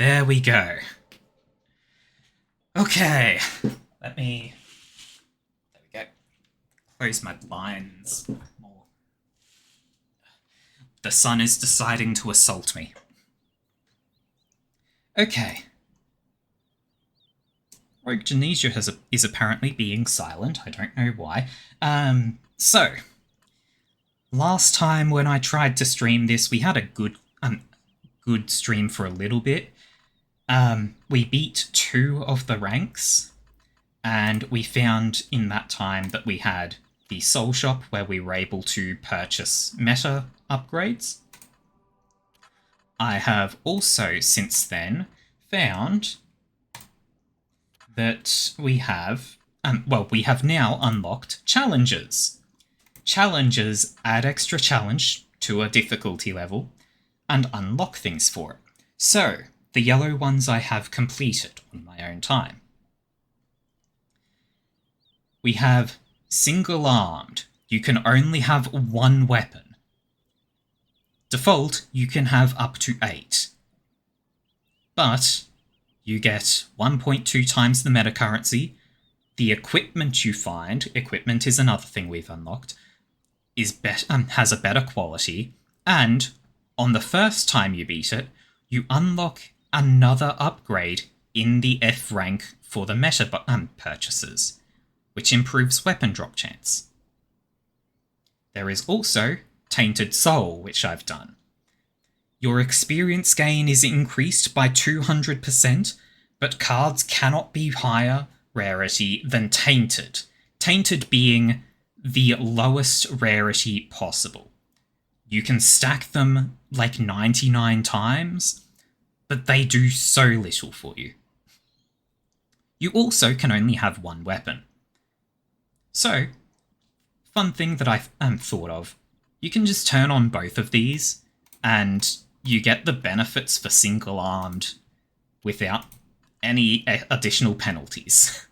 There we go. Okay, let me... There we go. Close my blinds more. The sun is deciding to assault me. Okay. Rogue Genesia is apparently being silent. I don't know why. So, last time when I tried to stream this, we had a good stream for a little bit. We beat 2 of the ranks, and we found in that time that we had the Soul Shop where we were able to purchase meta upgrades. I have also since then found that we have now unlocked challenges. Challenges add extra challenge to a difficulty level and unlock things for it. So, the yellow ones I have completed on my own time. We have single-armed. You can only have 1 weapon. Default, you can have up to 8. But you get 1.2 times the meta currency. The equipment you find, equipment is another thing we've unlocked, has a better quality, and on the first time you beat it, you unlock another upgrade in the F rank for the meta purchases, which improves weapon drop chance. There is also Tainted Soul, which I've done. Your experience gain is increased by 200%, but cards cannot be higher rarity than Tainted. Tainted being the lowest rarity possible. You can stack them like 99 times, but they do so little for you. You also can only have 1 weapon. So, fun thing that I thought of, you can just turn on both of these, and you get the benefits for single-armed without any additional penalties.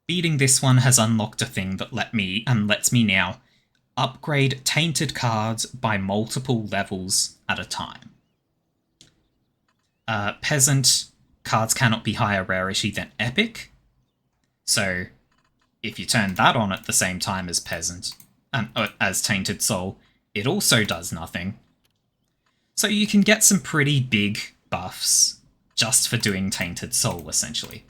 Beating this one has unlocked a thing that lets me now upgrade tainted cards by multiple levels at a time. Peasant cards cannot be higher rarity than Epic, so if you turn that on at the same time as Peasant, as Tainted Soul, it also does nothing. So you can get some pretty big buffs just for doing Tainted Soul, essentially.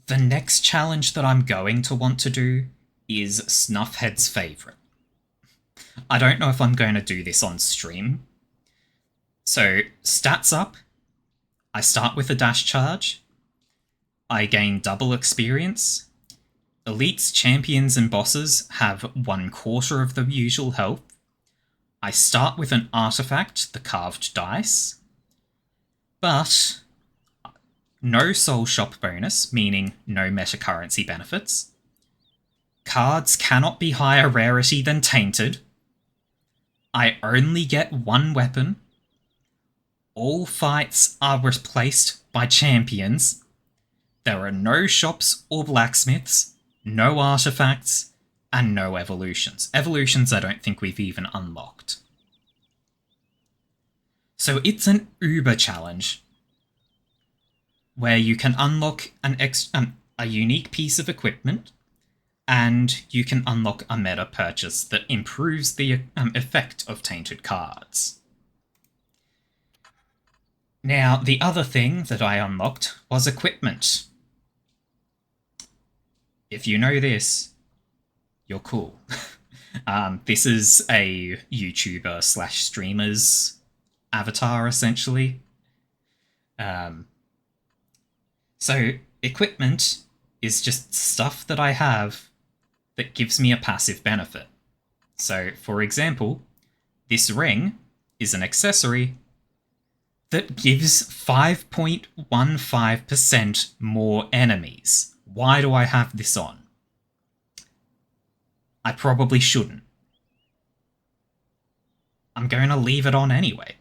The next challenge that I'm going to want to do is Snuffhead's Favourite. I don't know if I'm going to do this on stream. So, stats up. I start with a dash charge. I gain double experience. Elites, champions, and bosses have 1/4 of the usual health. I start with an artifact, the carved dice. But no soul shop bonus, meaning no meta currency benefits. Cards cannot be higher rarity than Tainted. I only get 1 weapon. All fights are replaced by champions. There are no shops or blacksmiths, no artifacts, and no evolutions. Evolutions I don't think we've even unlocked. So it's an uber challenge where you can unlock a unique piece of equipment, and you can unlock a meta purchase that improves the effect of tainted cards. Now, the other thing that I unlocked was equipment. If you know this, you're cool. This is a YouTuber / streamer's avatar, essentially. So, equipment is just stuff that I have that gives me a passive benefit. So, for example, this ring is an accessory that gives 5.15% more enemies. Why do I have this on? I probably shouldn't. I'm going to leave it on anyway.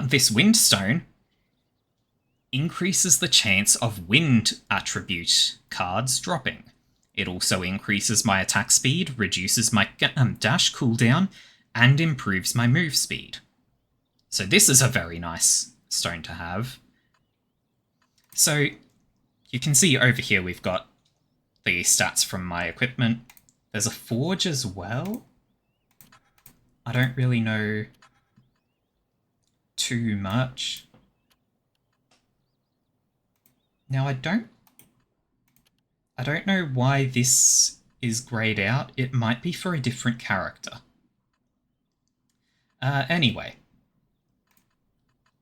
This windstone increases the chance of wind attribute cards dropping. It also increases my attack speed, reduces my dash cooldown, and improves my move speed. So this is a very nice stone to have. So you can see over here we've got the stats from my equipment. There's a forge as well. I don't really know too much. Now I don't know why this is grayed out. It might be for a different character. Anyway,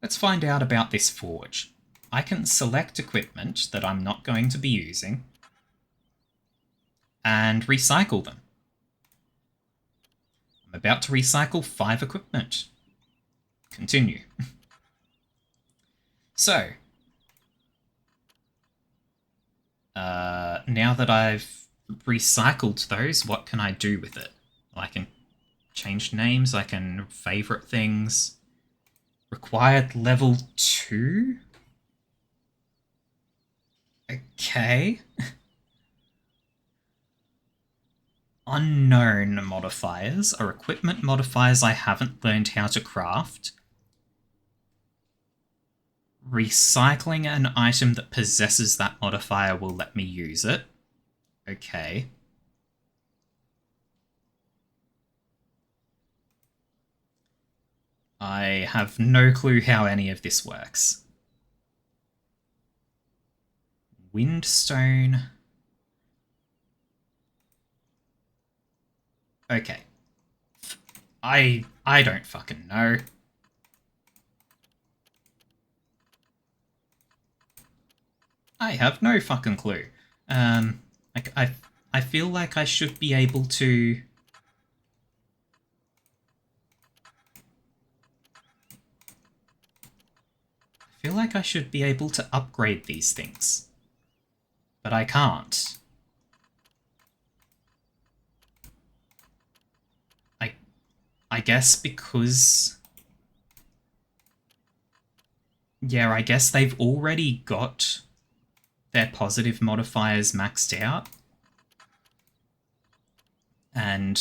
let's find out about this forge. I can select equipment that I'm not going to be using and recycle them. I'm about to recycle 5 equipment. Continue. So, now that I've recycled those, what can I do with it? Well, I can change names, I can favorite things. Required level 2? Okay. Unknown modifiers are equipment modifiers I haven't learned how to craft. Recycling an item that possesses that modifier will let me use it. Okay. I have no clue how any of this works. Windstone. Okay. I don't fucking know. I have no fucking clue. I feel like I should be able to... I feel like I should be able to upgrade these things. But I can't. I guess because... Yeah, I guess they've already got their positive modifiers maxed out. And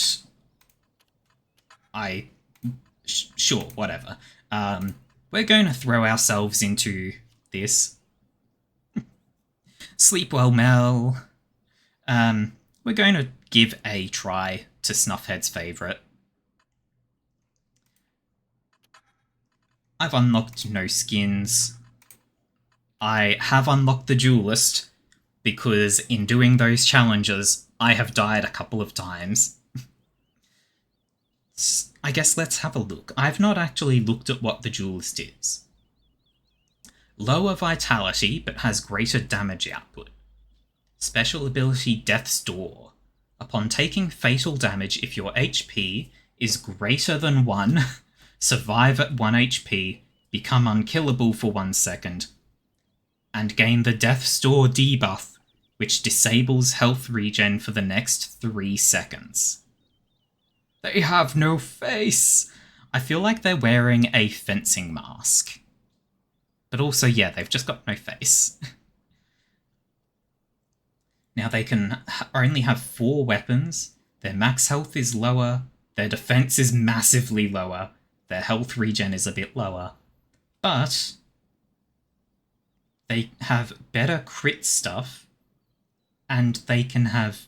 sure, whatever. We're going to throw ourselves into this. Sleep well, Mel. We're going to give a try to Snuffhead's favourite. I've unlocked no skins. I have unlocked the Duelist, because in doing those challenges, I have died a couple of times. I guess let's have a look. I've not actually looked at what the Duelist is. Lower vitality, but has greater damage output. Special ability Death's Door. Upon taking fatal damage, if your HP is greater than 1, survive at 1 HP, become unkillable for 1 second, and gain the Death's Door debuff, which disables health regen for the next 3 seconds. They have no face! I feel like they're wearing a fencing mask. But also, yeah, they've just got no face. Now they can only have 4 weapons, their max health is lower, their defense is massively lower, their health regen is a bit lower, but they have better crit stuff, and they can have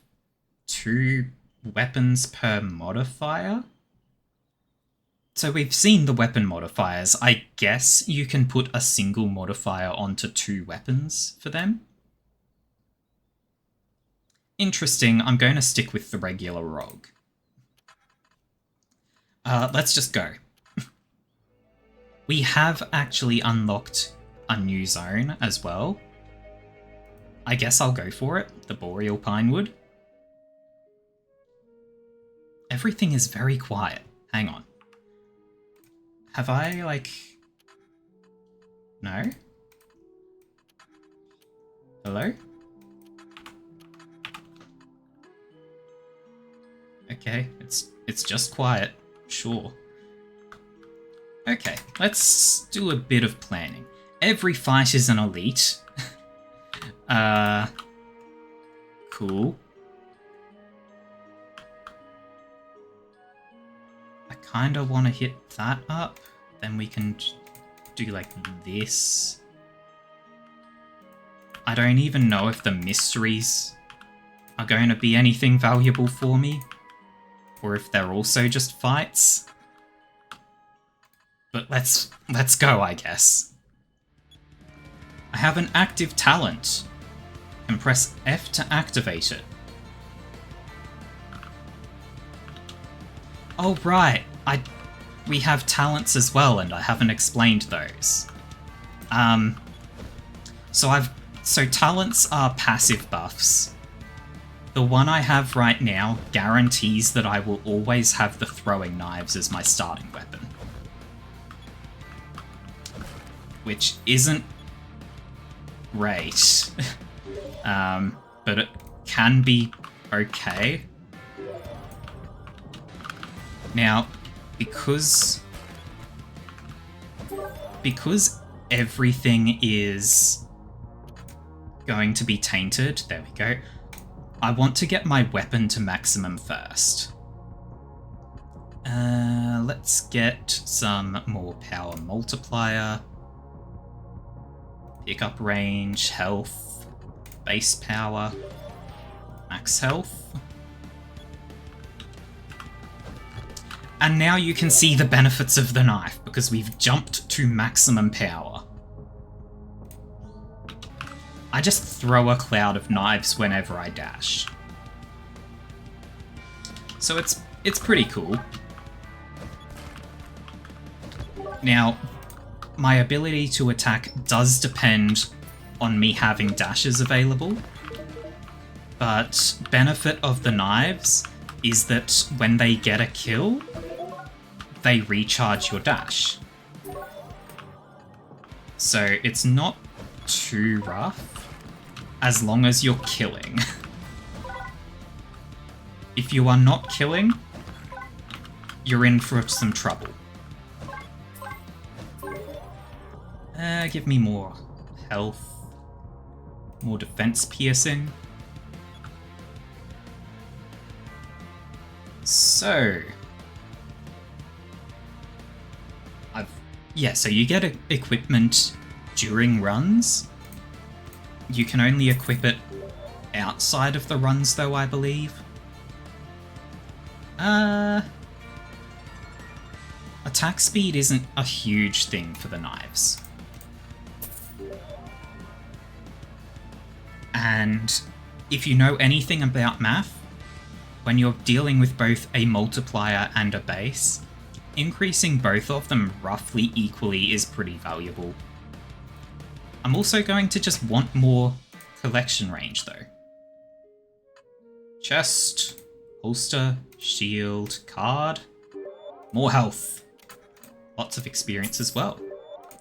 2 weapons per modifier? So we've seen the weapon modifiers. I guess you can put a single modifier onto 2 weapons for them. Interesting, I'm going to stick with the regular rogue. Let's just go. We have actually unlocked a new zone as well. I guess I'll go for it, the Boreal Pinewood. Everything is very quiet. Hang on. Have I, like... No? Hello? Okay, it's just quiet. Sure. Okay, let's do a bit of planning. Every fight is an elite. Cool. I Kinda want to hit that up. Then we can do like this. I don't even know if the mysteries are going to be anything valuable for me, or if they're also just fights. But let's go, I guess. I have an active talent. And press F to activate it. Oh right, we have talents as well, and I haven't explained those. So talents are passive buffs. The one I have right now guarantees that I will always have the throwing knives as my starting weapon. Which isn't great. But it can be okay. Now, because everything is going to be tainted, there we go, I want to get my weapon to maximum first. Let's get some more power multiplier, pickup range, health, base power, max health. And now you can see the benefits of the knife, because we've jumped to maximum power. I just throw a cloud of knives whenever I dash. So it's pretty cool. Now, my ability to attack does depend on me having dashes available, but benefit of the knives is that when they get a kill, they recharge your dash. So it's not too rough, as long as you're killing. If you are not killing, you're in for some trouble. Give me more health, more defense piercing. So, so you get equipment during runs. You can only equip it outside of the runs, though, I believe. Attack speed isn't a huge thing for the knives. And if you know anything about math, when you're dealing with both a multiplier and a base, increasing both of them roughly equally is pretty valuable. I'm also going to just want more collection range, though. Chest, holster, shield, card, more health. Lots of experience as well.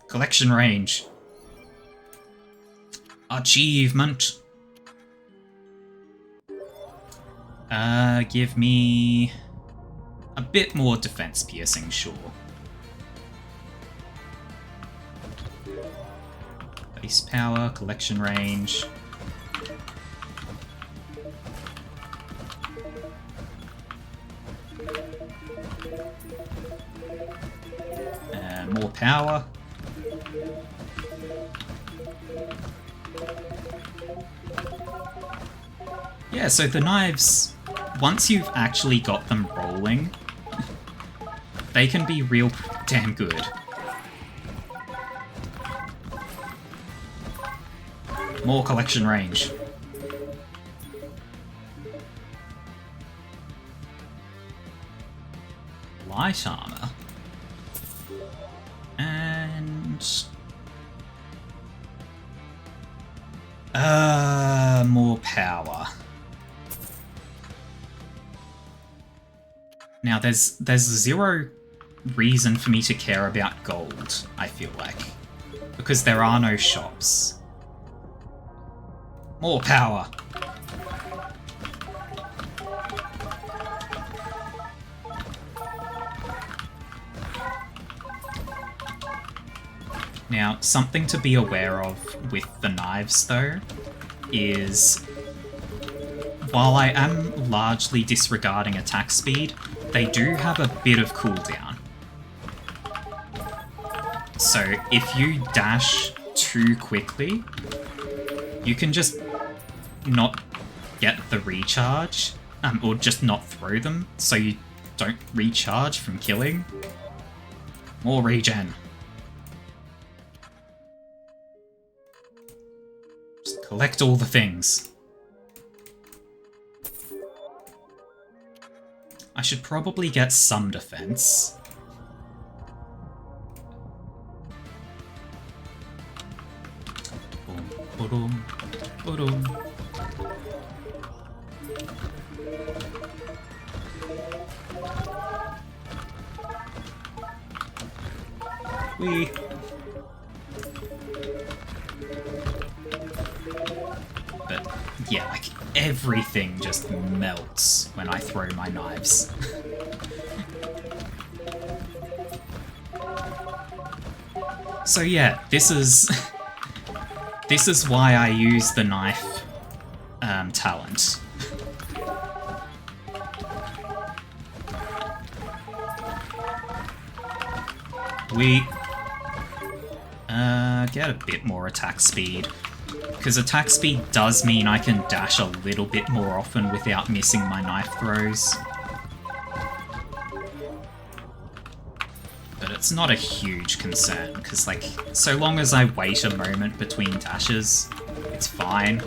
Collection range. Achievement. Give me a bit more defense piercing, sure. Base power, collection range. More power. Yeah, so the knives, once you've actually got them rolling, they can be real damn good. More collection range. Light armor. And... more power. Now, there's zero reason for me to care about gold, I feel like, because there are no shops. More power. Now, something to be aware of with the knives, though, is while I am largely disregarding attack speed, they do have a bit of cooldown. So if you dash too quickly, you can just not get the recharge, or just not throw them, so you don't recharge from killing. More regen. Just collect all the things. I should probably get some defense. Ba-dum, ba-dum. Whee! But yeah, like everything just melts when I throw my knives. So yeah, this is why I use the knife talent. We get a bit more attack speed, because attack speed does mean I can dash a little bit more often without missing my knife throws. But it's not a huge concern, because, like, so long as I wait a moment between dashes, it's fine.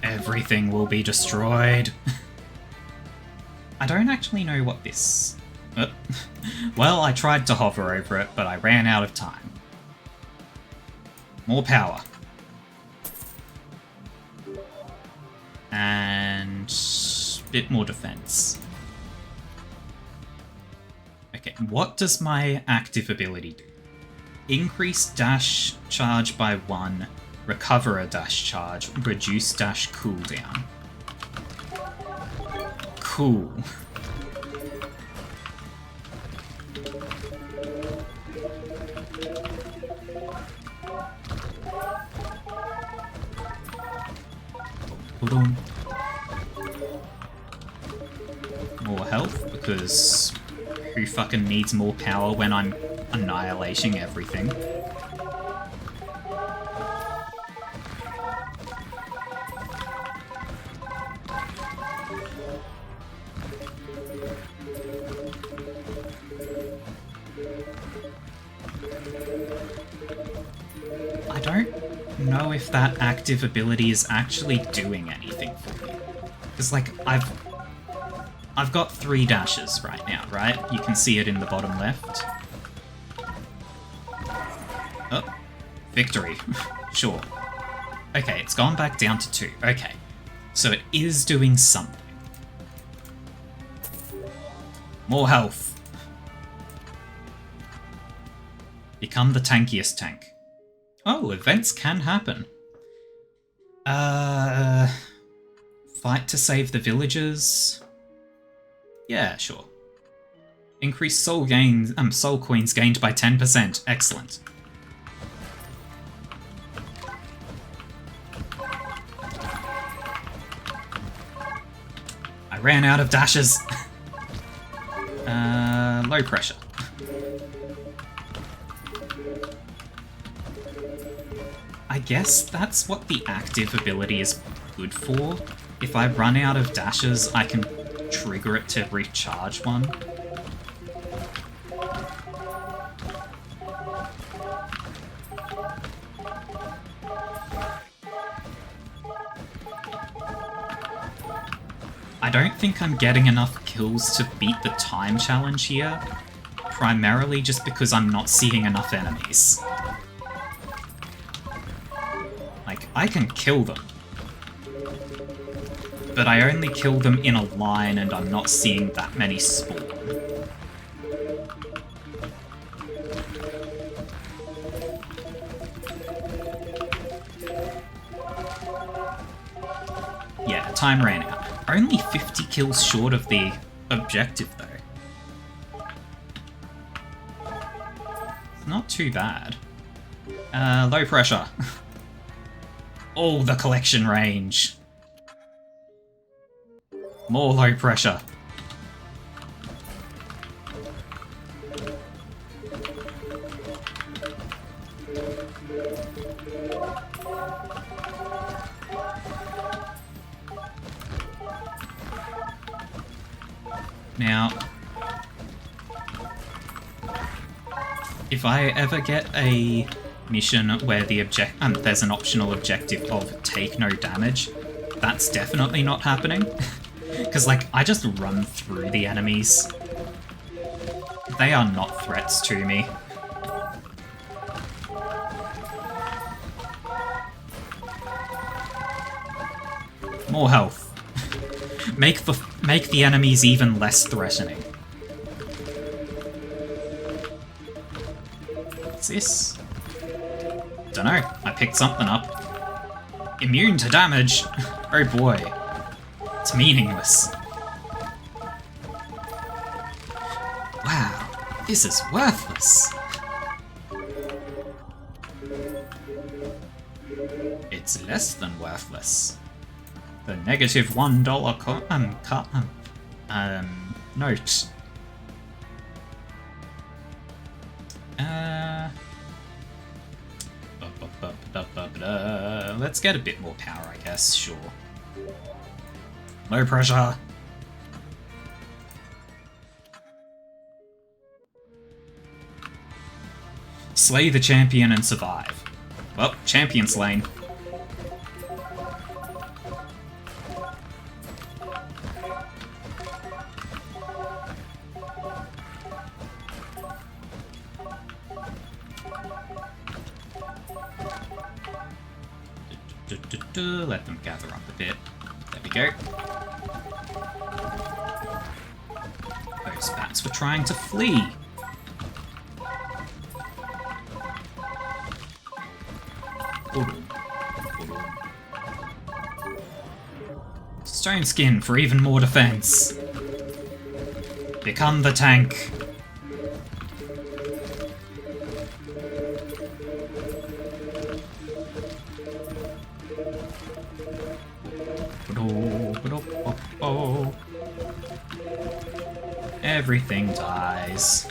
Everything will be destroyed. I don't actually know what this... well, I tried to hover over it, but I ran out of time. More power. And a bit more defense. Okay, what does my active ability do? Increase dash charge by 1, recover a dash charge, reduce dash cooldown. Cool. Hold on. More health, because who fucking needs more power when I'm annihilating everything? I don't know if that active ability is actually doing anything for me. Because, like, I've got 3 dashes right now, right? You can see it in the bottom left. Oh, victory. Sure. Okay, it's gone back down to 2. Okay, so it is doing something. More health. Become the tankiest tank. Oh, events can happen. Fight to save the villagers. Yeah, sure. Increase soul gains, soul coins gained by 10%. Excellent. I ran out of dashes. Low pressure. I guess that's what the active ability is good for. If I run out of dashes, I can trigger it to recharge one. I don't think I'm getting enough kills to beat the time challenge here, primarily just because I'm not seeing enough enemies. Like, I can kill them, but I only kill them in a line and I'm not seeing that many spawn. Yeah, time ran out. Only 50 kills short of the objective, though. It's not too bad. Low pressure. Oh, the collection range. More low pressure. Now, if I ever get a mission where the there's an optional objective of take no damage, that's definitely not happening. Because, like, I just run through the enemies. They are not threats to me. More health. Make the enemies even less threatening. What's this? Dunno, I picked something up. Immune to damage? Oh boy. It's meaningless. Wow, this is worthless. It's less than worthless. The -$1 note. Let's get a bit more power, I guess, sure. Low pressure. Slay the champion and survive. Well, champion slain. Let them gather up a bit. There we go. Those bats were trying to flee. Stone skin for even more defense. Become the tank. Everything dies.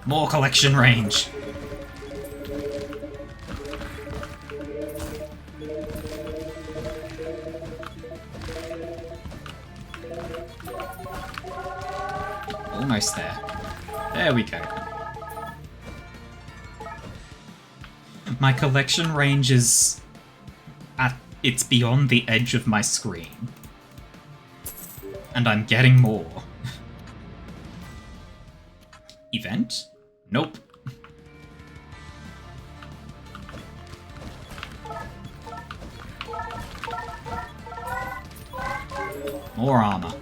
More collection range. Almost there. There we go. My collection range is it's beyond the edge of my screen. And I'm getting more. Event? Nope. More armor.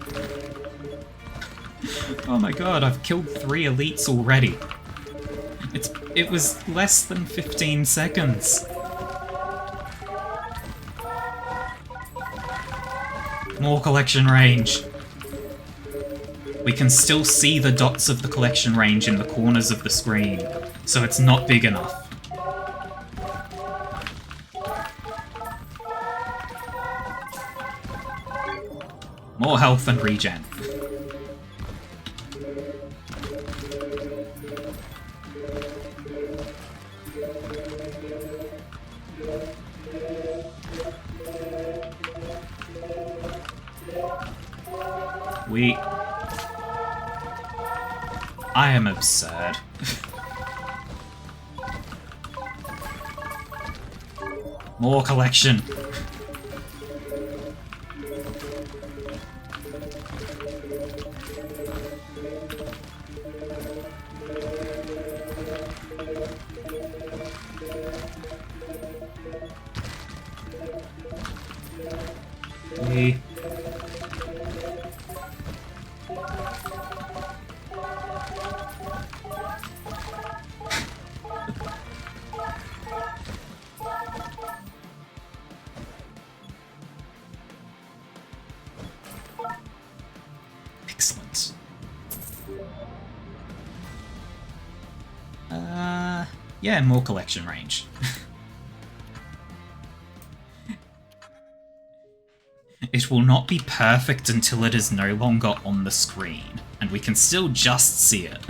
Oh my god, I've killed 3 elites already. It was less than 15 seconds. More collection range. We can still see the dots of the collection range in the corners of the screen, so it's not big enough. More health and regen. I am absurd. More collection. Excellent. Yeah, more collection range. It will not be perfect until it is no longer on the screen, and we can still just see it.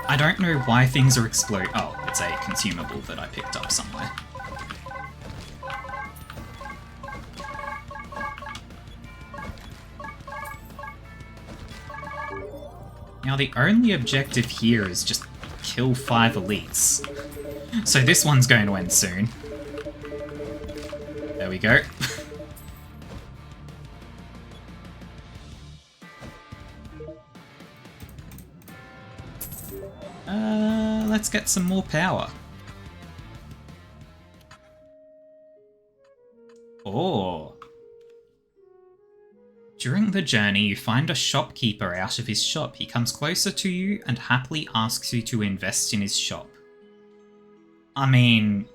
I don't know why things are exploding. Oh, it's a consumable that I picked up somewhere. Now the only objective here is just kill 5 elites. So this one's going to end soon. There we go. Let's get some more power. Oh. During the journey, you find a shopkeeper out of his shop. He comes closer to you and happily asks you to invest in his shop. I mean,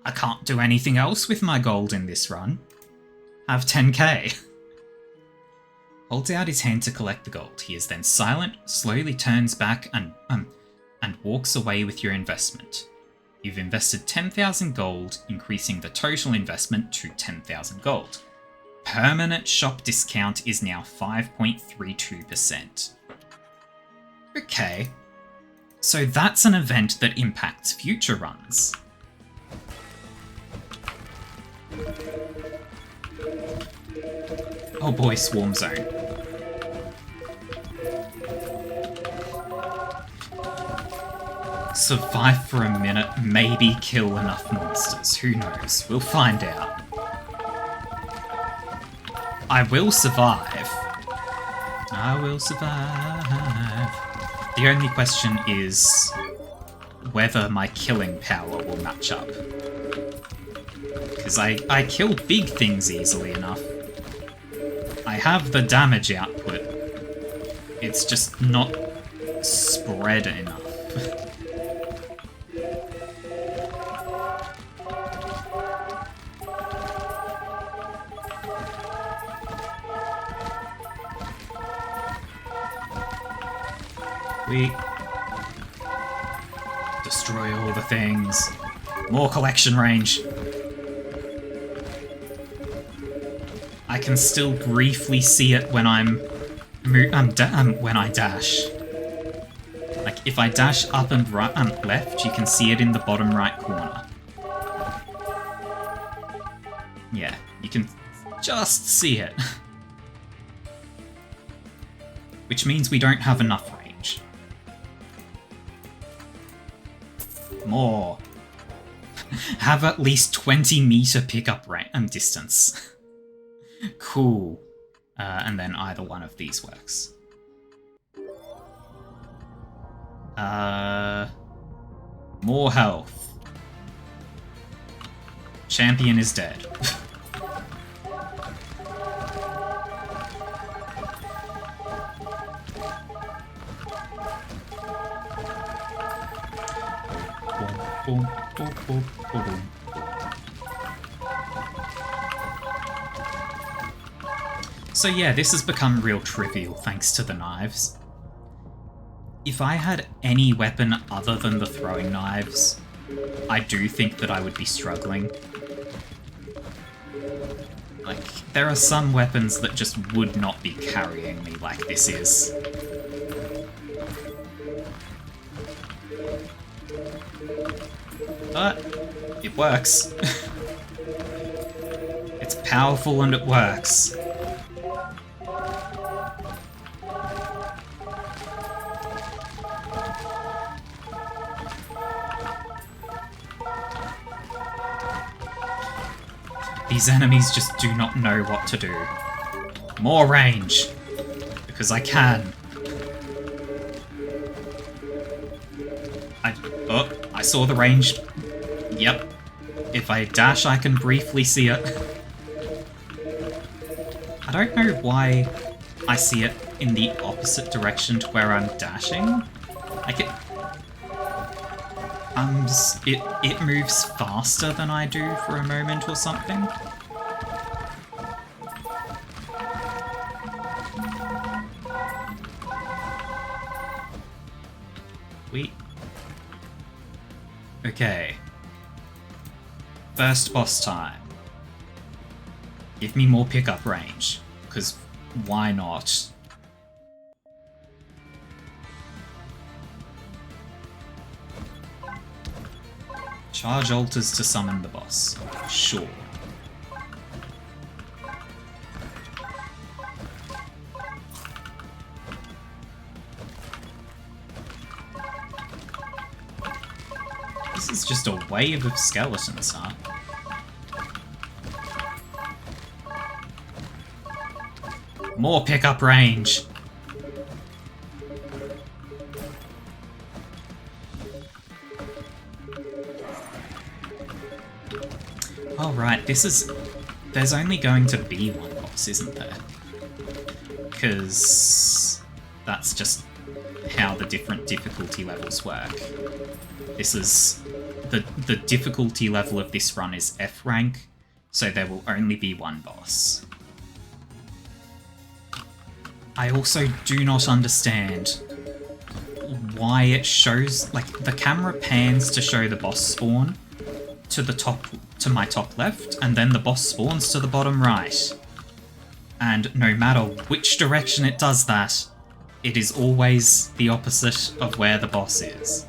I can't do anything else with my gold in this run. Have 10k. Holds out his hand to collect the gold. He is then silent, slowly turns back and walks away with your investment. You've invested 10,000 gold, increasing the total investment to 10,000 gold. Permanent shop discount is now 5.32%. Okay. So that's an event that impacts future runs. Oh boy, Swarm Zone. Survive for a minute, maybe kill enough monsters. Who knows? We'll find out. I will survive. I will survive. The only question is whether my killing power will match up. Because I kill big things easily enough. I have the damage output. It's just not spread enough. We destroy all the things. More collection range. I can still briefly see it when when I dash. Like if I dash up and right and left, you can see it in the bottom right corner. Yeah, you can just see it. Which means we don't have enough range. More. Have at least 20-meter pickup distance. Cool. And then either one of these works. More health. Champion is dead. Boom, boom, boom, boom, boom. So yeah, this has become real trivial thanks to the knives. If I had any weapon other than the throwing knives, I do think that I would be struggling. Like, there are some weapons that just would not be carrying me like this is. But it works. It's powerful and it works. These enemies just do not know what to do. More range. Because I can. I saw the range. Yep. If I dash, I can briefly see it. I don't know why I see it in the opposite direction to where I'm dashing. Like it moves faster than I do for a moment or something. Sweet. Okay. First boss time. Give me more pickup range, because why not? Charge altars to summon the boss. Sure. This is just a wave of skeletons, huh? More pickup range! Oh right, this is... There's only going to be one boss, isn't there? Because that's just how the different difficulty levels work. This is... The difficulty level of this run is F rank, so there will only be one boss. I also do not understand why it shows... Like, the camera pans to show the boss spawn to the top... to my top left, and then the boss spawns to the bottom right. And no matter which direction it does that, it is always the opposite of where the boss is.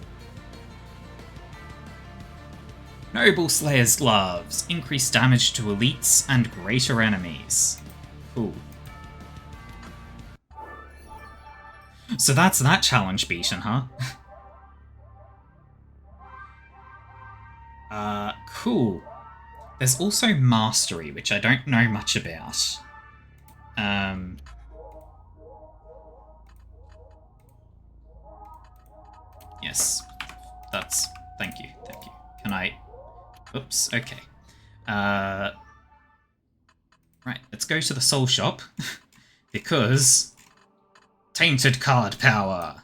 Noble Slayer's Gloves. Increase damage to elites and greater enemies. Cool. So that's that challenge beaten, huh? Cool. There's also Mastery, which I don't know much about. Yes. That's... Thank you. Can I... Oops, okay. Right, let's go to the Soul Shop. Because... Tainted Card Power!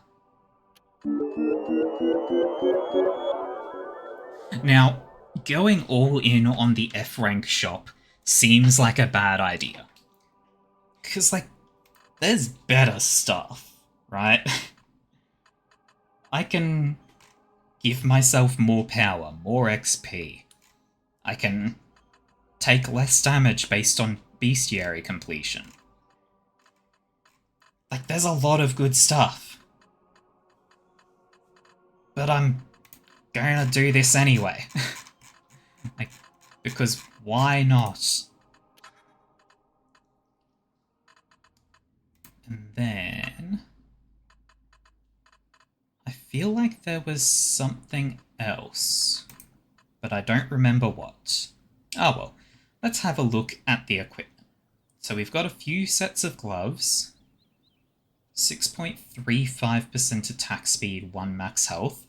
Now, going all in on the F-rank shop seems like a bad idea. Because, like, there's better stuff, right? I can give myself more power, more XP. I can take less damage based on bestiary completion. Like, there's a lot of good stuff. But I'm gonna do this anyway. Like, because why not? And then... I feel like there was something else, but I don't remember what. Oh well, let's have a look at the equipment. So we've got a few sets of gloves, 6.35% attack speed, 1 max health.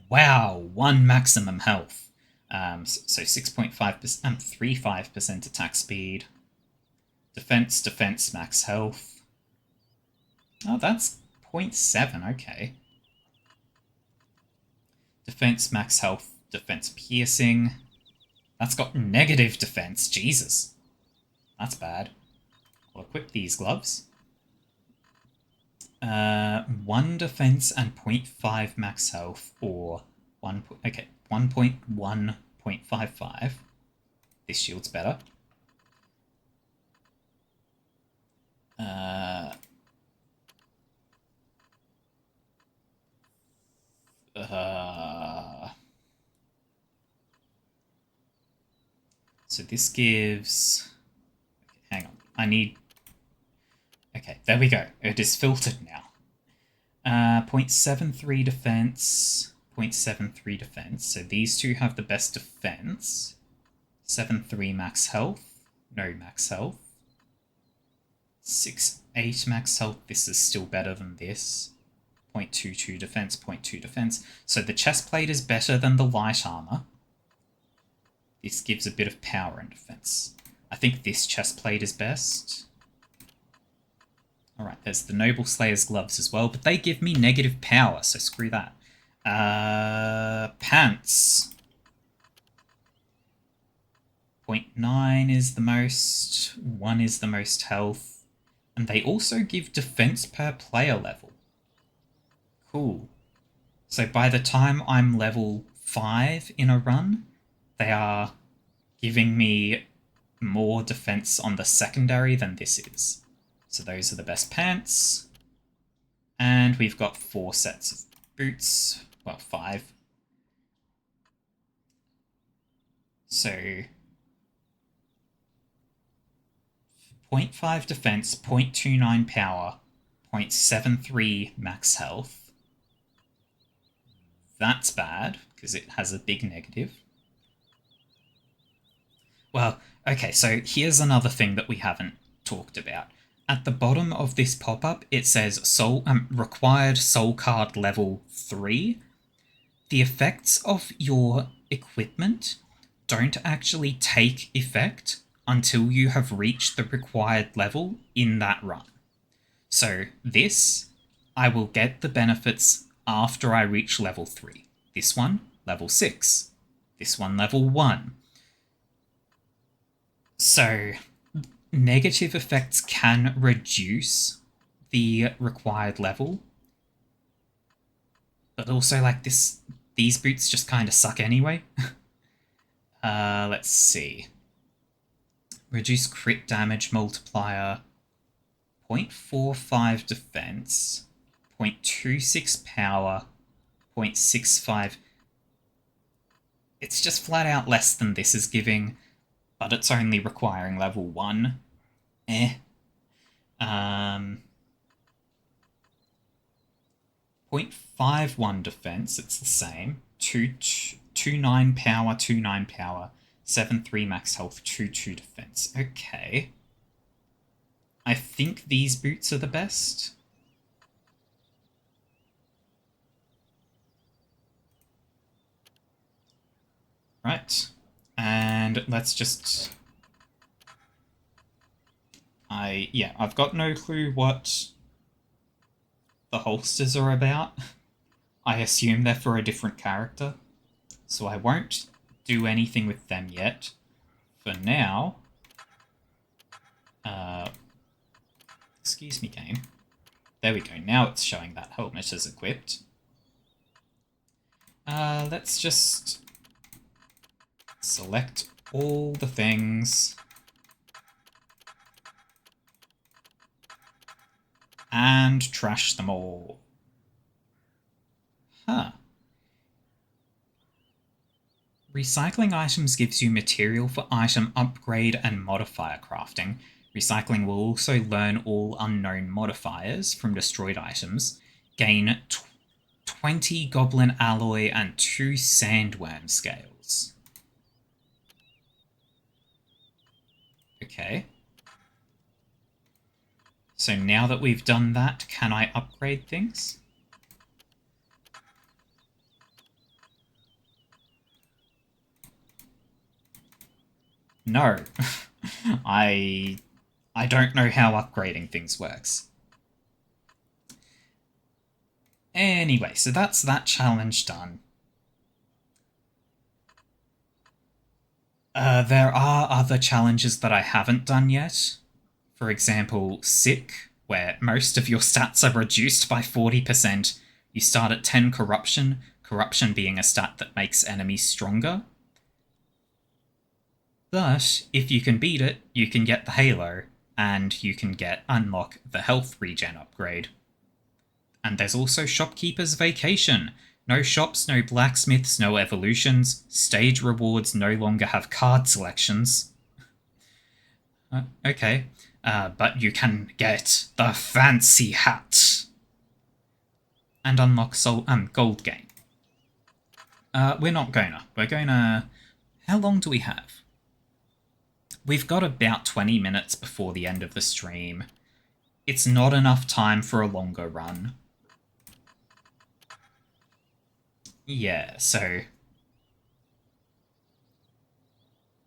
Wow, 1 maximum health. So 6.5%, 35% attack speed. Defense, max health. Oh, that's 0.7, okay. Defense, max health, defense piercing. That's got negative defense, Jesus. That's bad. I'll equip these gloves. 1 defense and 0.5 max health, or 1.1.55. This shield's better. So this gives... Okay, hang on. I need... Okay, there we go. It is filtered now. 0.73 defense, 0.73 defense. So these two have the best defense. 7.3 max health. No max health. 6.8 max health. This is still better than this. 0.22 defense, 0.2 defense. So the chest plate is better than the light armor. This gives a bit of power and defense. I think this chest plate is best. Alright, there's the Noble Slayer's gloves as well, but they give me negative power, so screw that. Pants. 0.9 is the most, 1 is the most health, and they also give defense per player level. Cool. So by the time I'm level 5 in a run, they are giving me more defense on the secondary than this is. So those are the best pants. And we've got 4 sets of boots. Well, 5. So 0.5 defense, 0.29 power, 0.73 max health. That's bad, because it has a big negative. Well, okay, so here's another thing that we haven't talked about. At the bottom of this pop-up, it says required soul card level 3. The effects of your equipment don't actually take effect until you have reached the required level in that run. So this, I will get the benefits after I reach level 3. This one, level 6. This one, level 1. So negative effects can reduce the required level, but also like these boots just kind of suck anyway. Let's see. Reduce crit damage multiplier, 0.45 defense, 0.26 power, 0.65. It's just flat out less than this is giving, but it's only requiring level 1. 0.51 defense, it's the same. 2.9 power, 2.9 power, 7.3 max health, 2.2 defense. Okay. I think these boots are the best. Right. And let's just... I've got no clue what the holsters are about. I assume they're for a different character, so I won't do anything with them yet. For now... excuse me, game. There we go, now it's showing that helmet is equipped. Let's just select all the things. And trash them all. Huh. Recycling items gives you material for item upgrade and modifier crafting. Recycling will also learn all unknown modifiers from destroyed items, gain 20 goblin alloy and 2 sandworm scales. Okay. So now that we've done that, can I upgrade things? No. I don't know how upgrading things works. Anyway, so that's that challenge done. There are other challenges that I haven't done yet. For example, Sick, where most of your stats are reduced by 40%. You start at 10 Corruption, Corruption being a stat that makes enemies stronger. But if you can beat it, you can get the Halo, and you can unlock the health regen upgrade. And there's also Shopkeeper's Vacation. No shops, no blacksmiths, no evolutions. Stage rewards no longer have card selections. Okay. But you can get the fancy hat. And unlock gold game. We're not gonna. We're gonna... How long do we have? We've got about 20 minutes before the end of the stream. It's not enough time for a longer run. Yeah, so...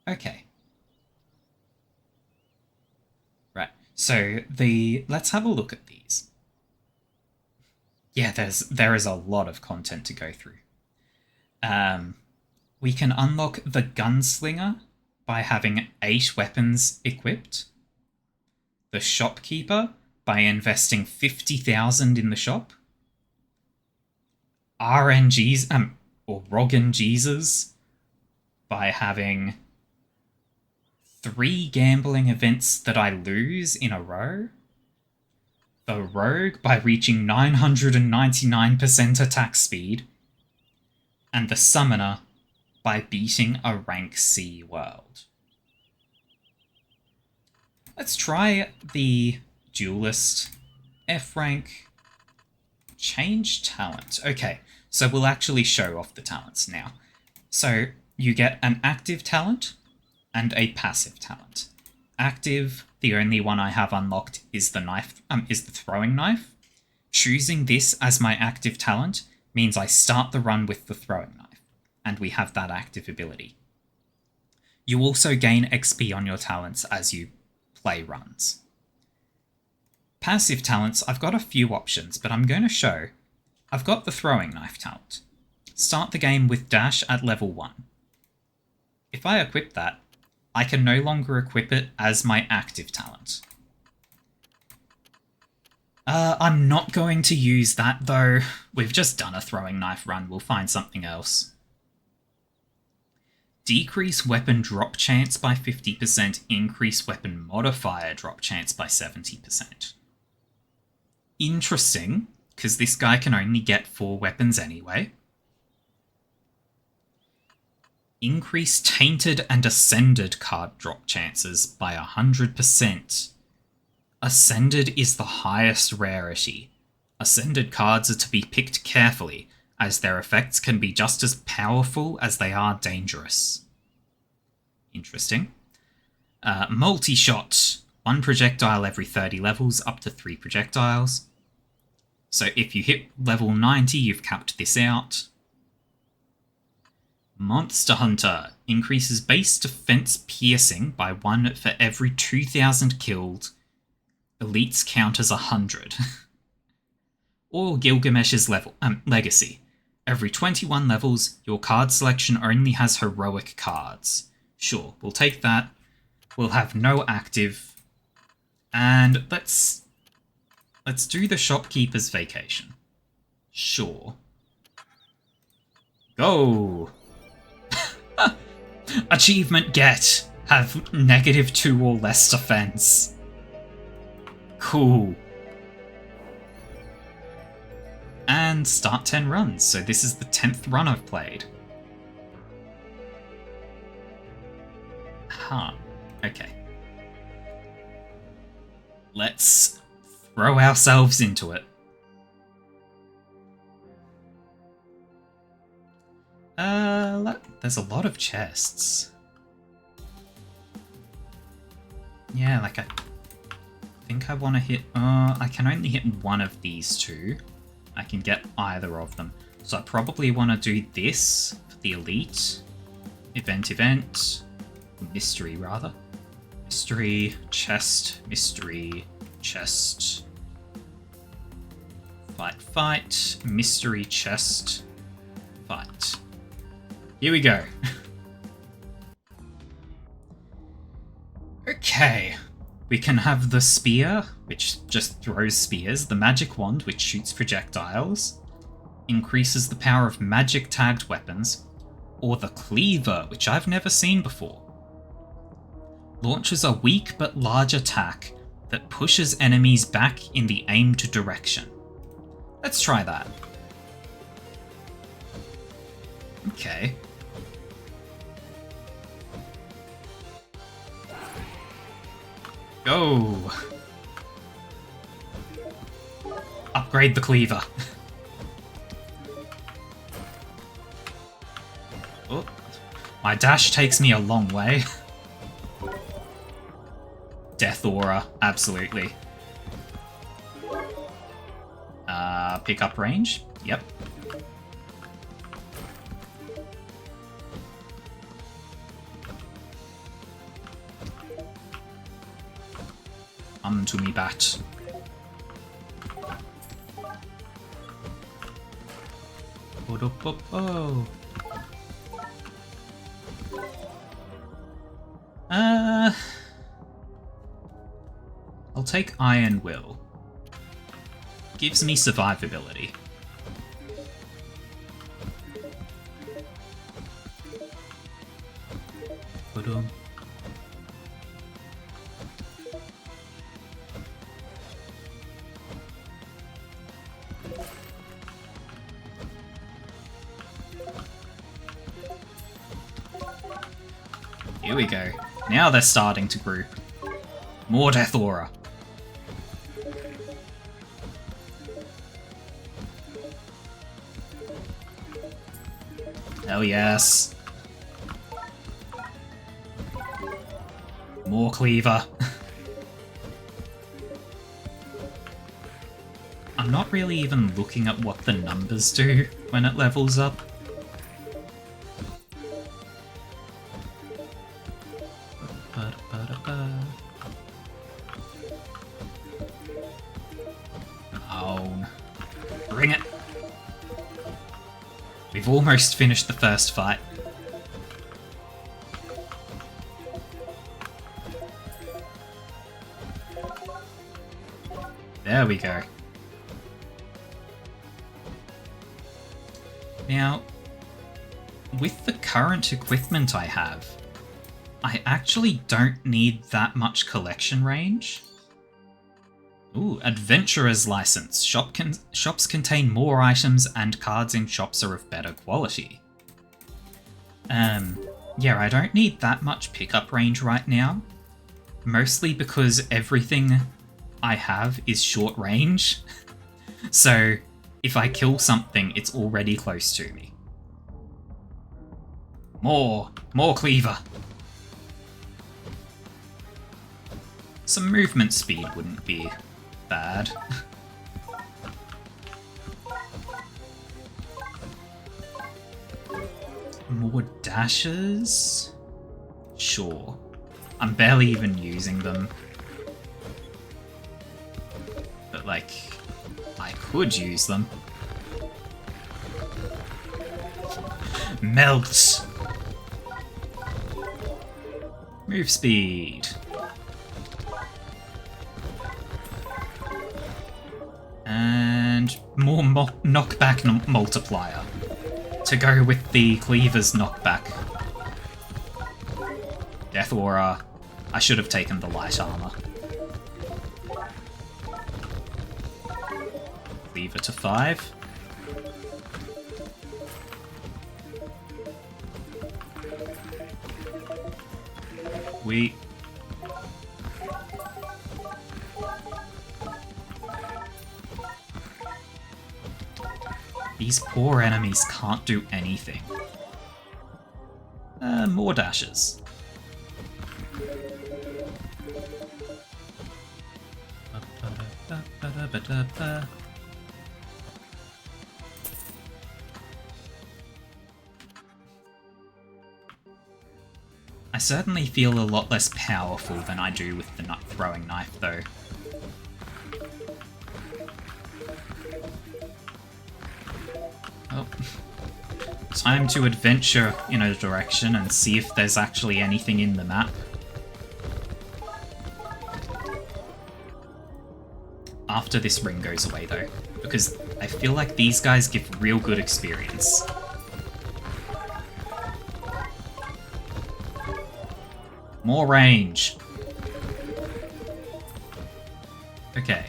Okay. Right, so let's have a look at these. Yeah, there is a lot of content to go through. We can unlock the Gunslinger by having 8 weapons equipped. The Shopkeeper by investing 50,000 in the shop. RNGs, or Roggen Jesus by having 3 gambling events that I lose in a row. The Rogue by reaching 999% attack speed. And the Summoner by beating a rank C world. Let's try the Duelist F rank. Change talent. Okay, so we'll actually show off the talents now. So you get an active talent and a passive talent. Active, the only one I have unlocked is the knife, is the throwing knife. Choosing this as my active talent means I start the run with the throwing knife, and we have that active ability. You also gain XP on your talents as you play runs. Passive talents, I've got a few options, but I'm going to show. I've got the throwing knife talent. Start the game with dash at level 1. If I equip that, I can no longer equip it as my active talent. I'm not going to use that though. We've just done a throwing knife run, we'll find something else. Decrease weapon drop chance by 50%, increase weapon modifier drop chance by 70%. Interesting, because this guy can only get 4 weapons anyway. Increase Tainted and Ascended card drop chances by 100%. Ascended is the highest rarity. Ascended cards are to be picked carefully, as their effects can be just as powerful as they are dangerous. Interesting. Multi-shot. 1 projectile every 30 levels, up to 3 projectiles. So if you hit level 90, you've capped this out. Monster Hunter. Increases base defense piercing by 1 for every 2,000 killed. Elites count as 100. Or Gilgamesh's legacy. Every 21 levels, your card selection only has heroic cards. Sure, we'll take that. We'll have no active. And let's do the Shopkeeper's Vacation. Sure. Go! Achievement get! Have -2 or less defense. Cool. And start 10 runs, so this is the 10th run I've played. Huh. Okay. Let's throw ourselves into it. There's a lot of chests. Yeah, like I think I want to hit... I can only hit one of these 2. I can get either of them. So I probably want to do this for the elite. Event. Mystery, rather. Mystery, chest, mystery, chest. Fight, mystery, chest, fight. Here we go. Okay. We can have the spear, which just throws spears, the magic wand, which shoots projectiles, increases the power of magic-tagged weapons, or the cleaver, which I've never seen before. Launches a weak but large attack that pushes enemies back in the aimed direction. Let's try that. Okay. Go! Upgrade the cleaver. Oh, my dash takes me a long way. Death aura, absolutely. Pick up range? Yep. To me, bat. I'll take Iron Will. Gives me survivability. we go. Now they're starting to group. More Death Aura. Hell yes. More Cleaver. I'm not really even looking at what the numbers do when it levels up. Oh, bring it. We've almost finished the first fight. There we go. Now, with the current equipment I have, I actually don't need that much collection range. Ooh, Adventurer's License. Shops contain more items and cards in shops are of better quality. Yeah, I don't need that much pickup range right now. Mostly because everything I have is short range. So, if I kill something, it's already close to me. More Cleaver. Some movement speed wouldn't be bad. More dashes? Sure. I'm barely even using them. But, like, I could use them. Melt! Move speed. And more knockback multiplier. To go with the Cleaver's knockback. Death Aura. I should have taken the light armor. Cleaver to 5. These poor enemies can't do anything. More dashes. I certainly feel a lot less powerful than I do with the throwing knife, though. Oh. Time to adventure in a direction and see if there's actually anything in the map. After this ring goes away, though, because I feel like these guys give real good experience. More range. Okay.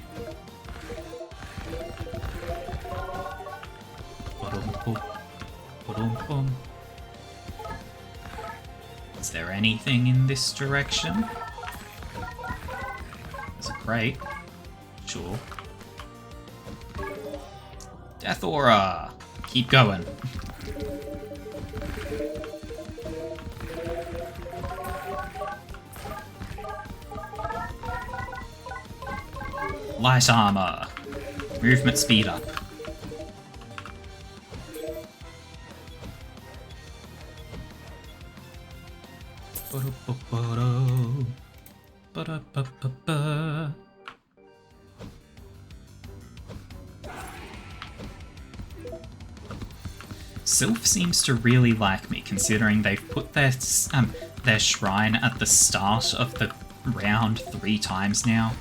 Is there anything in this direction? There's a crate. Sure. Death Aura! Keep going. Light armor. Movement speed up. Sylph seems to really like me, considering they've put their shrine at the start of the round 3 times now.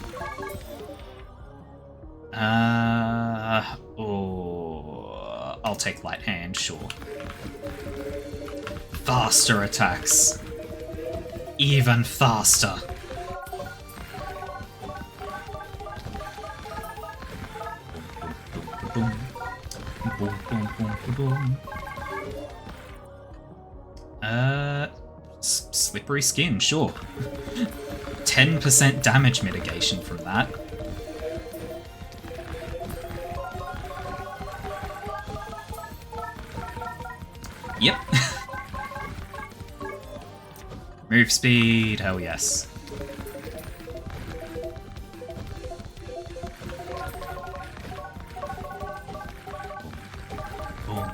Oh, I'll take Light Hand, sure. Faster attacks. Even faster. slippery skin, sure. 10% damage mitigation from that. Yep. Move speed, hell yes. Boom,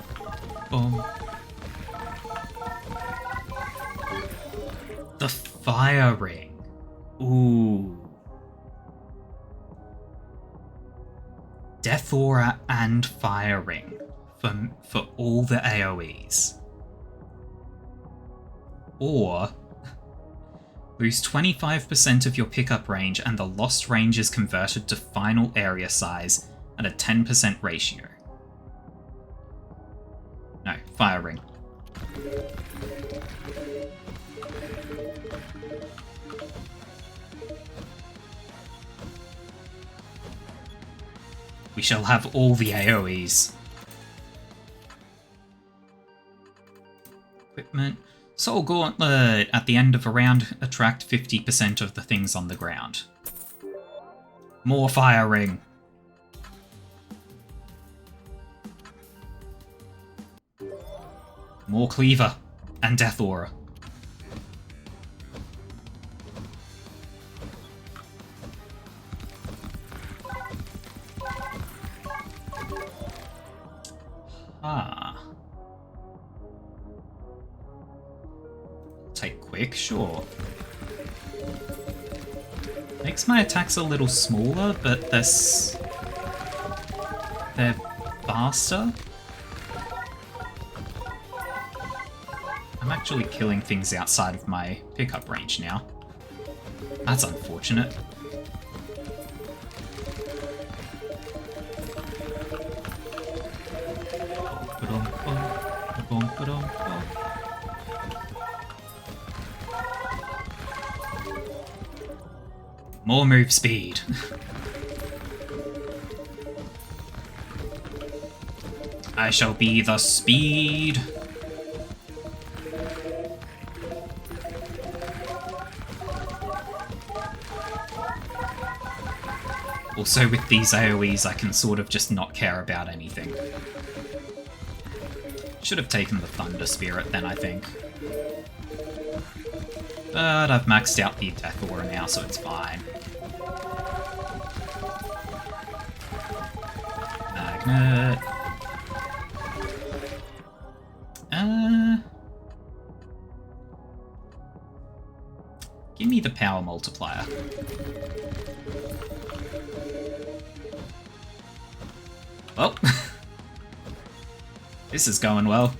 boom. The fire ring. Ooh. Death Aura and Fire Ring for all the AoEs. Or lose 25% of your pickup range and the lost range is converted to final area size at a 10% ratio. No, Fire Ring. We shall have all the AoEs. Equipment. Soul Gauntlet. At the end of a round, attract 50% of the things on the ground. More Fire Ring. More Cleaver. And Death Aura. Ah. Take quick, sure. Makes my attacks a little smaller, but they're faster. I'm actually killing things outside of my pickup range now. That's unfortunate. More move speed. I shall be the speed. Also, with these AoEs, I can sort of just not care about anything. Should have taken the Thunder Spirit then, I think. But I've maxed out the Death Aura now, so it's fine. Magnet. Give me the power multiplier. Well, this is going well.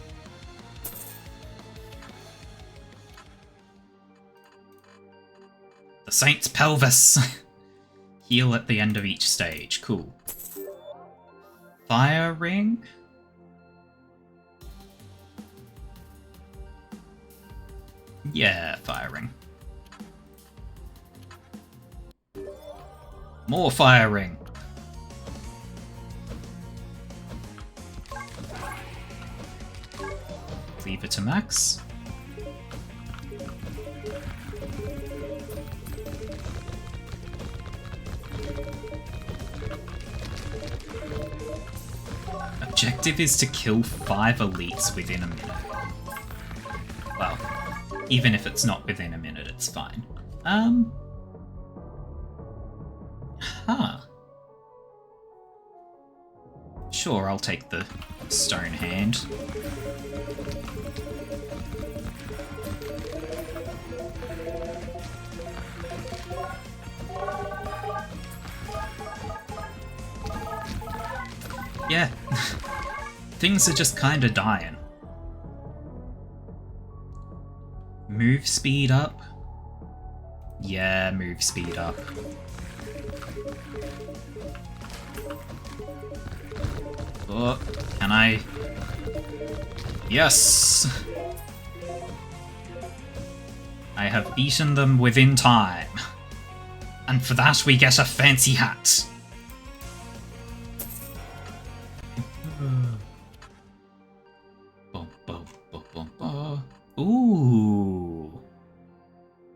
The Saint's Pelvis. Heal at the end of each stage. Cool. Fire Ring? Yeah, Fire Ring. More Fire Ring. Leave it to max. Objective is to kill 5 elites within a minute. Well, even if it's not within a minute, it's fine. Huh. Sure, I'll take the stone hand. Yeah. Things are just kinda dying. Move speed up? Yeah, move speed up. Oh, can I? Yes! I have beaten them within time. And for that we get a fancy hat. Ooh.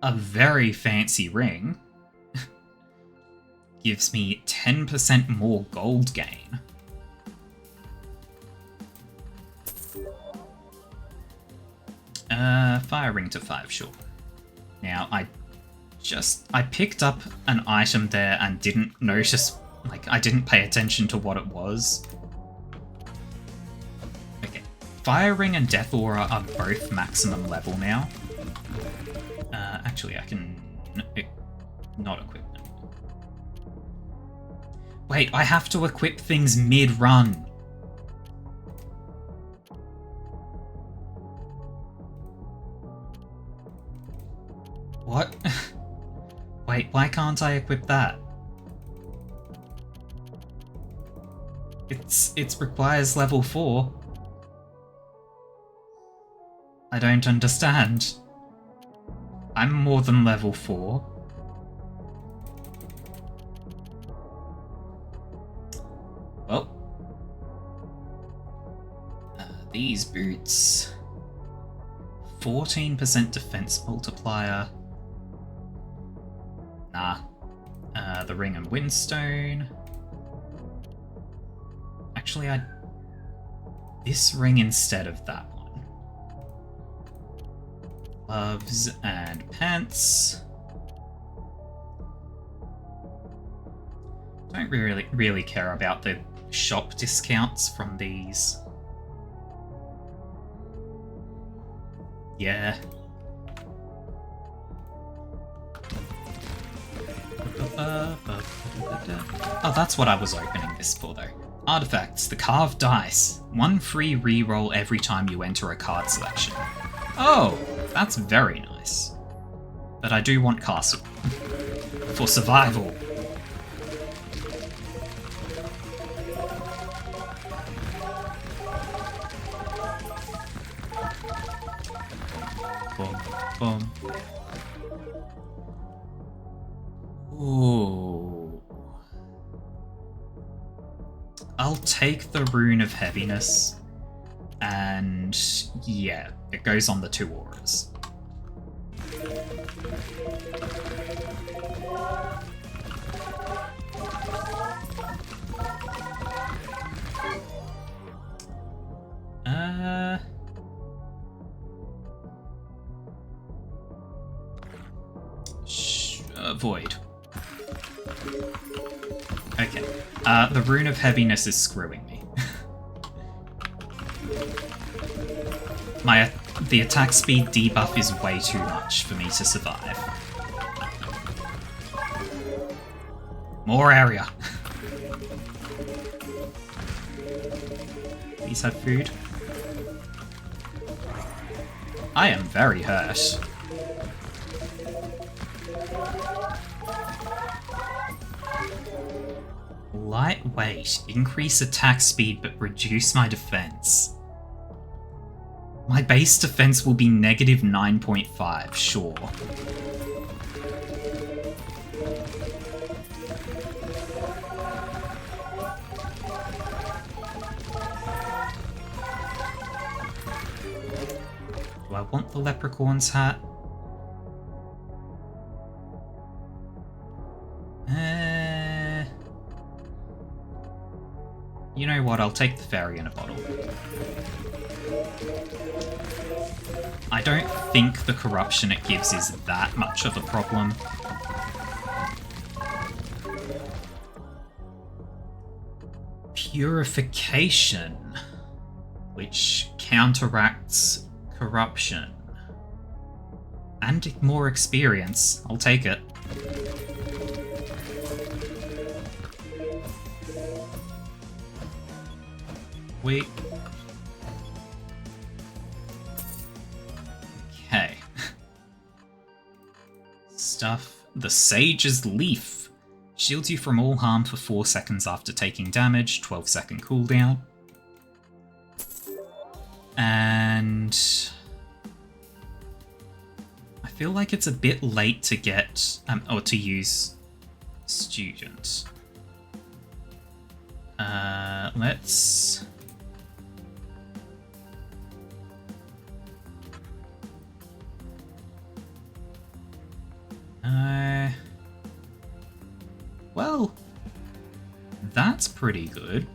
a very fancy ring. Gives me 10% more gold gain. Fire ring to 5, sure. Now, I picked up an item there and didn't notice, like, I didn't pay attention to what it was. Okay, Fire Ring and Death Aura are both maximum level now. Actually, I can not equip them. Wait, I have to equip things mid-run. What? Wait, why can't I equip that? It requires level 4. I don't understand. I'm more than level 4. Well. These boots. 14% defense multiplier. Nah. The ring and windstone. Actually, this ring instead of that one. Gloves and pants. Don't really care about the shop discounts from these. Yeah. Oh, that's what I was opening this for, though. Artifacts, the carved dice. 1 free reroll every time you enter a card selection. Oh, that's very nice. But I do want castle. For survival. Boom, boom. Ooh. I'll take the Rune of Heaviness, and yeah, it goes on the 2 auras. Void. Okay. The Rune of Heaviness is screwing me. The attack speed debuff is way too much for me to survive. More area. Please have food. I am very hurt. Lightweight. Increase attack speed but reduce my defense. My base defense will be negative 9.5, sure. Do I want the leprechaun's hat? You know what, I'll take the fairy in a bottle. I don't think the corruption it gives is that much of a problem. Purification, which counteracts corruption. And more experience, I'll take it. Wait. Okay. Stuff. The Sage's Leaf. Shields you from all harm for 4 seconds after taking damage, 12-second cooldown. And I feel like it's a bit late to get, or to use Student. Let's... pretty good.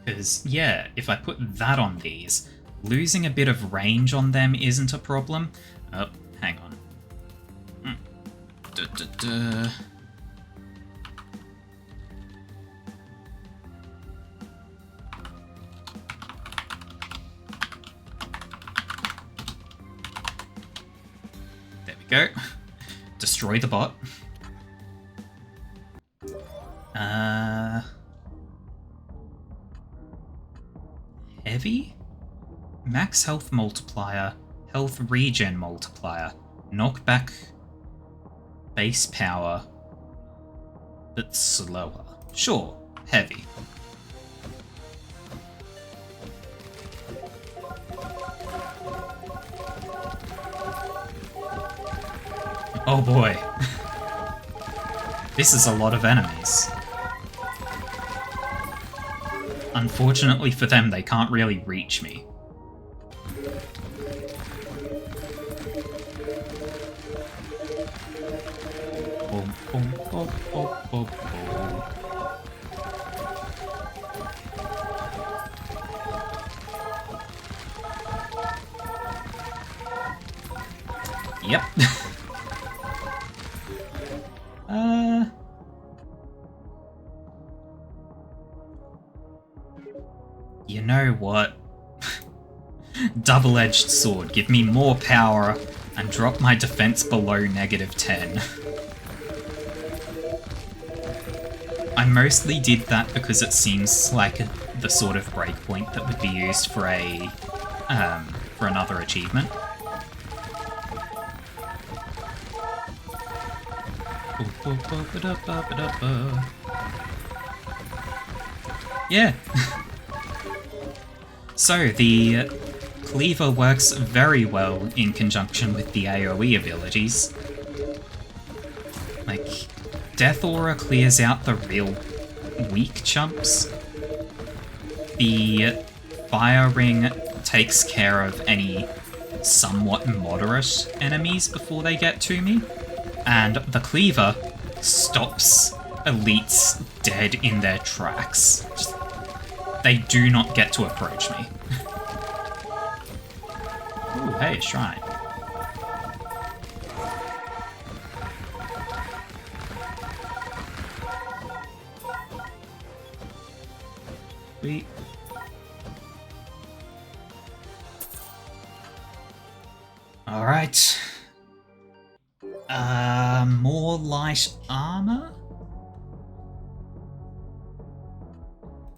Because, yeah, if I put that on these, losing a bit of range on them isn't a problem. Oh, hang on. There we go. Destroy the bot. Heavy? Max health multiplier, health regen multiplier, knockback base power, but slower. Sure, heavy. Oh boy. This is a lot of enemies. Unfortunately for them, they can't really reach me. Boom, boom, boom, boom, boom, boom. Yep. You know what? Double-edged sword. Give me more power and drop my defense below -10. I mostly did that because it seems like the sort of breakpoint that would be used for a for another achievement. Yeah. So, the cleaver works very well in conjunction with the AoE abilities. Like, Death Aura clears out the real weak chumps. The Fire Ring takes care of any somewhat moderate enemies before they get to me. And the cleaver stops elites dead in their tracks. They do not get to approach me. Ooh, hey, shrine. Sweet. Alright. More light armor?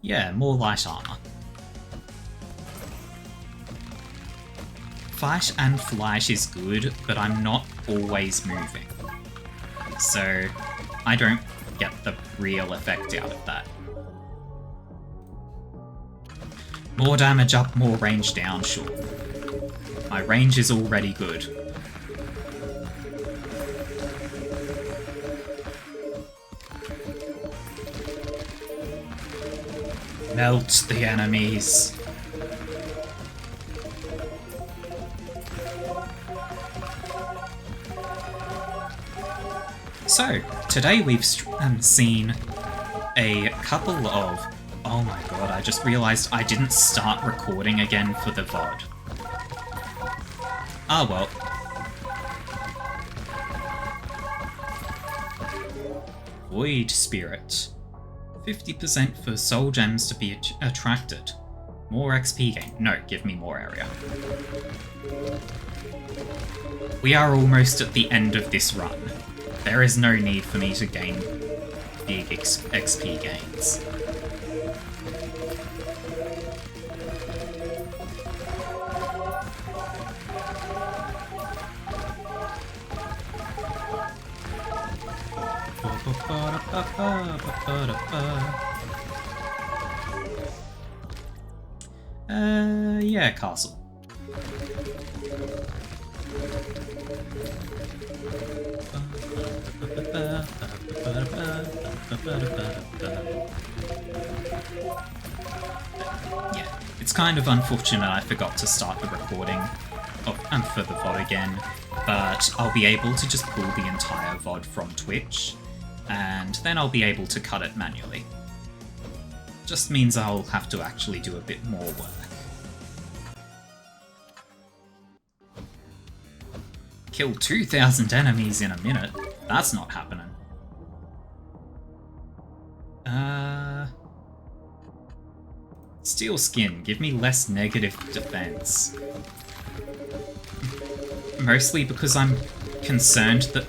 Yeah, more light armor. Fight and flight is good, but I'm not always moving. So I don't get the real effect out of that. More damage up, more range down, sure. My range is already good. Melt the enemies. So, today we've seen a couple of... Oh my god, I just realised I didn't start recording again for the VOD. Ah well. Void Spirit. 50% for soul gems to be attracted. More XP gain. No, give me more area. We are almost at the end of this run. There is no need for me to gain big XP gains. Yeah, castle. Yeah, it's kind of unfortunate I forgot to start the recording for the VOD again, but I'll be able to just pull the entire VOD from Twitch, and then I'll be able to cut it manually. Just means I'll have to actually do a bit more work. Kill 2,000 enemies in a minute? That's not happening. Steel skin, give me less negative defense. Mostly because I'm concerned that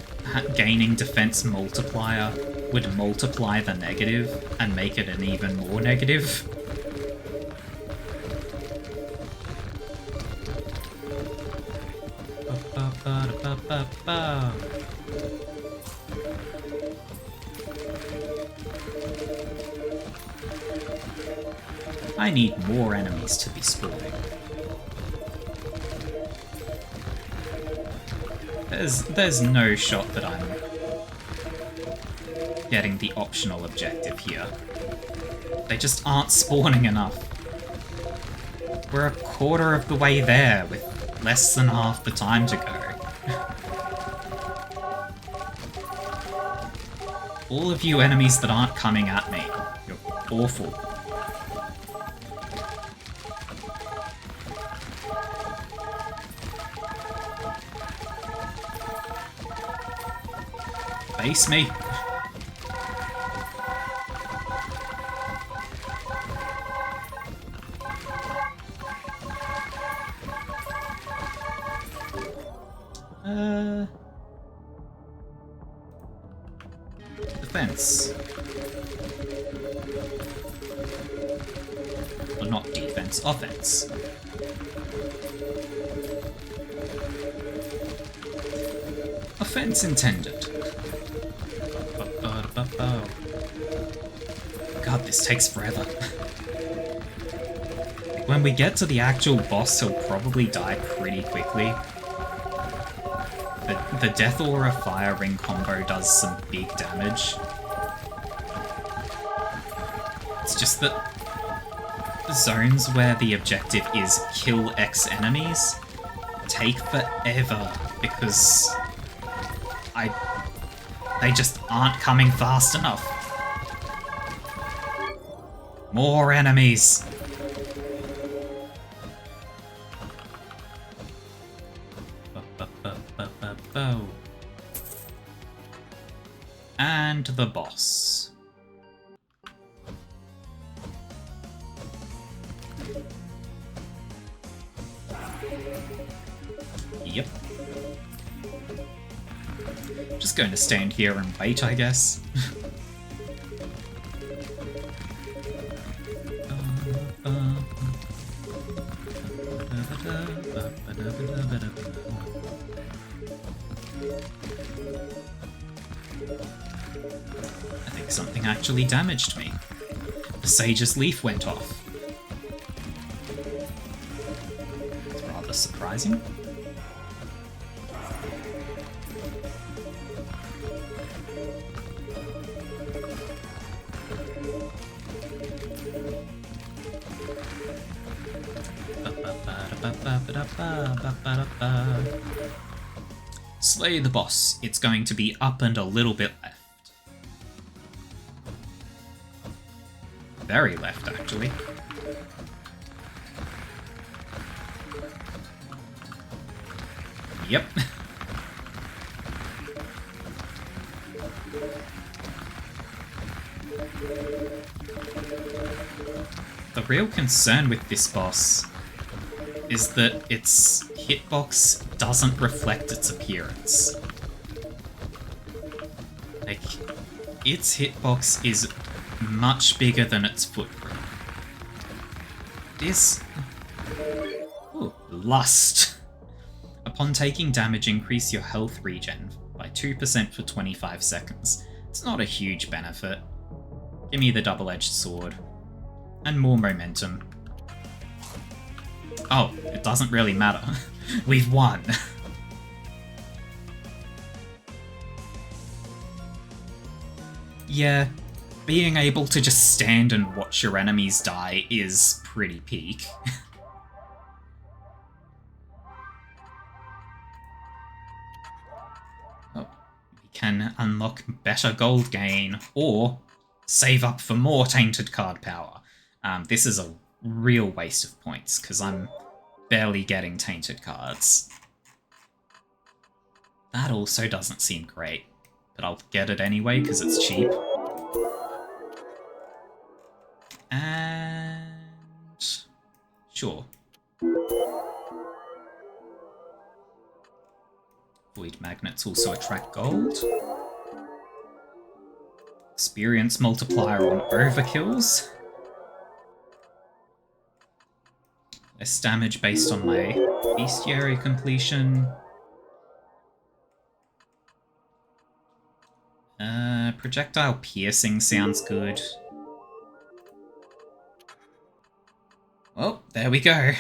gaining defense multiplier would multiply the negative and make it an even more negative. I need more enemies to be spawning. There's no shot that I'm getting the optional objective here. They just aren't spawning enough. We're a quarter of the way there with less than half the time to go. All of you enemies that aren't coming at me, you're awful. Face me. Defense. Well, not defense, offense. Offense intended. God, this takes forever. When we get to the actual boss, he'll probably die pretty quickly. The Death Aura Fire Ring combo does some big damage. It's just that the zones where the objective is kill X enemies take forever because they just aren't coming fast enough. More enemies! And the boss. Yep. Just going to stand here and wait, I guess. I think something actually damaged me. The Sage's leaf went off. It's rather surprising. Slay the boss. It's going to be up and a little bit left. Very left, actually. Yep. The real concern with this boss is that its hitbox doesn't reflect its appearance. Like, its hitbox is much bigger than its footprint. This... Ooh, Lust. Upon taking damage, increase your health regen by 2% for 25 seconds. It's not a huge benefit. Give me the double-edged sword. And more momentum. Oh, it doesn't really matter. We've won. Yeah, being able to just stand and watch your enemies die is pretty peak. Oh, we can unlock better gold gain, or save up for more tainted card power. This is a real waste of points, because I'm barely getting tainted cards. That also doesn't seem great, but I'll get it anyway, because it's cheap. And... sure. Void magnets also attract gold. Experience multiplier on overkills. Less damage based on my bestiary completion. Projectile piercing sounds good. Well, there we go.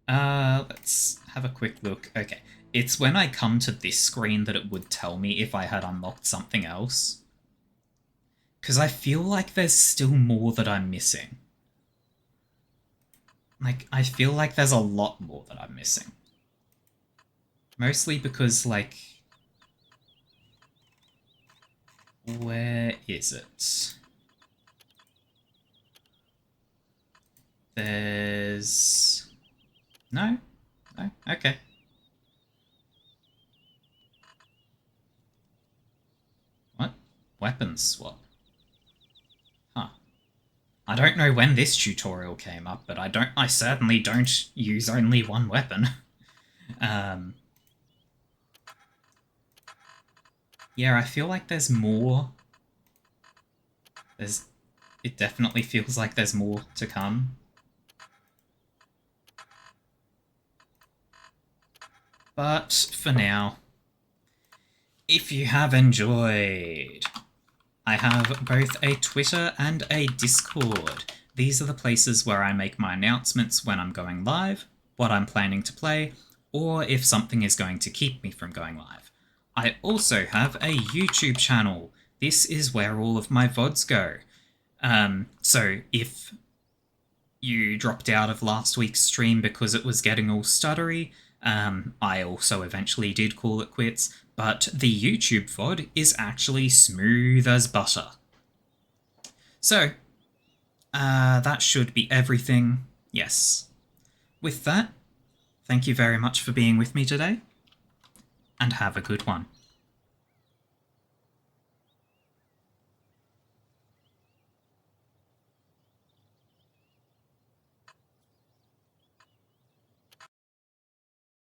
Let's have a quick look. Okay, it's when I come to this screen that it would tell me if I had unlocked something else. Because I feel like there's still more that I'm missing. Like, I feel like there's a lot more that I'm missing. Mostly because, like... where is it? There's... no? No? Okay. What? Weapons swap. Huh. I don't know when this tutorial came up, but I certainly don't use only one weapon. Yeah, I feel like there's more. It definitely feels like there's more to come. But for now, if you have enjoyed, I have both a Twitter and a Discord. These are the places where I make my announcements when I'm going live, what I'm planning to play, or if something is going to keep me from going live. I also have a YouTube channel. This is where all of my VODs go. So if you dropped out of last week's stream because it was getting all stuttery, I also eventually did call it quits, but the YouTube VOD is actually smooth as butter. So, that should be everything. Yes. With that, thank you very much for being with me today, and have a good one.